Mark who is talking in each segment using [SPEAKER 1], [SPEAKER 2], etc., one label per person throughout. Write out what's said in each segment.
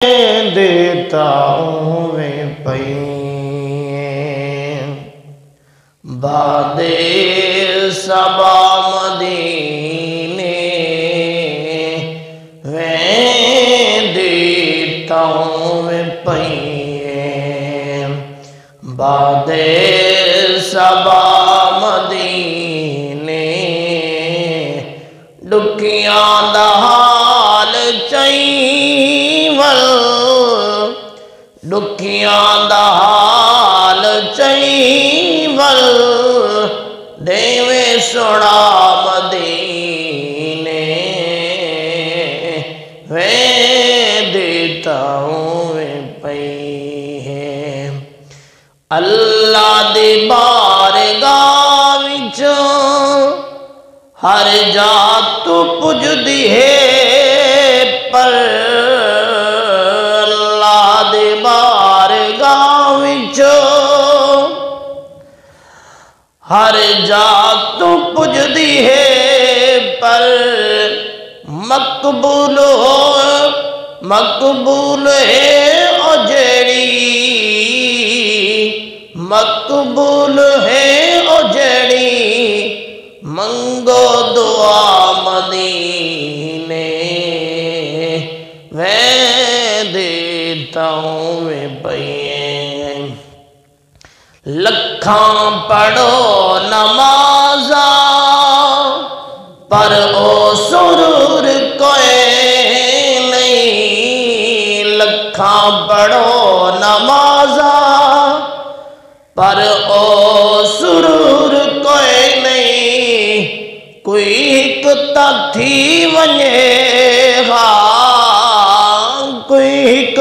[SPEAKER 1] دیتا ہوں میں پئیں باد صبا مدینے میں دیتا ہوں میں پئیں باد صبا مدینے ڈکیاں دا حال چائیں ول ڈکیاں دا حال چائیں ول دیویں سوڑا مدینے میں دیتا ہوں میں پئیں اللہ دی بارگاہ وچ ہر جا تو پج دی ہے پر اللہ دی بارگاہ وچ ہر جا تو پج دی ہے پر مقبول ہے او جیڑی مقبول ہے او جیڑی منگو دعا مدینے میں دیتا ہوں میں پئیں لکھاں پڑھو نمازاں پر او سرور کوئی نہیں لکھاں پڑھو نمازاں پر او سرور کوئی نہیں کوئی ایک تھی ونجے ہاں کوئی ایک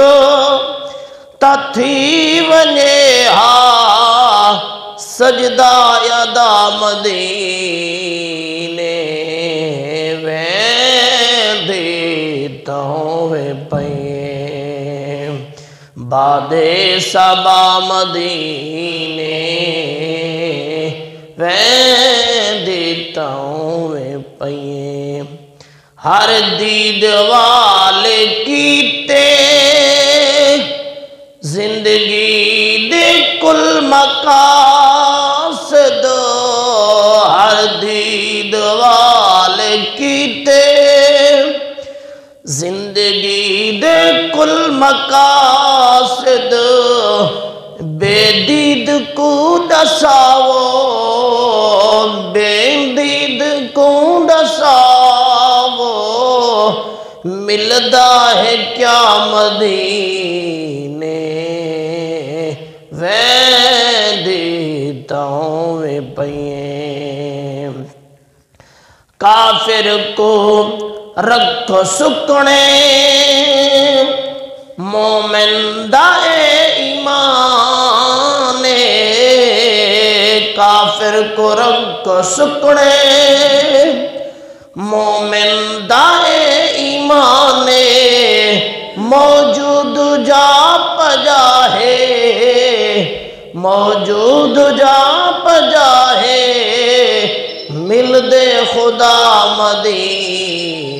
[SPEAKER 1] تھی ونجے ہاں سجدہ یدا مدینے میں دیتا ہوں میں پئیں باد صبا مدینے میں دیتا ہوں میں پئیں ہر دید والے کیتے زندگی دے کل مقاصد ہر دید والے کیتے زندگی دے کل مقاصد بے دید کو دساو بے دید کو دساو ملدا ہے کیا مدینے میں دیتا ہوں میں پئیں کافر کو رکھو سکنے مومن دا ایمان کافر کو رکھو سکنے مومن دا ایمان موجود جا پجا ہے موجود جا پجا ہے مل دے خدا مدینے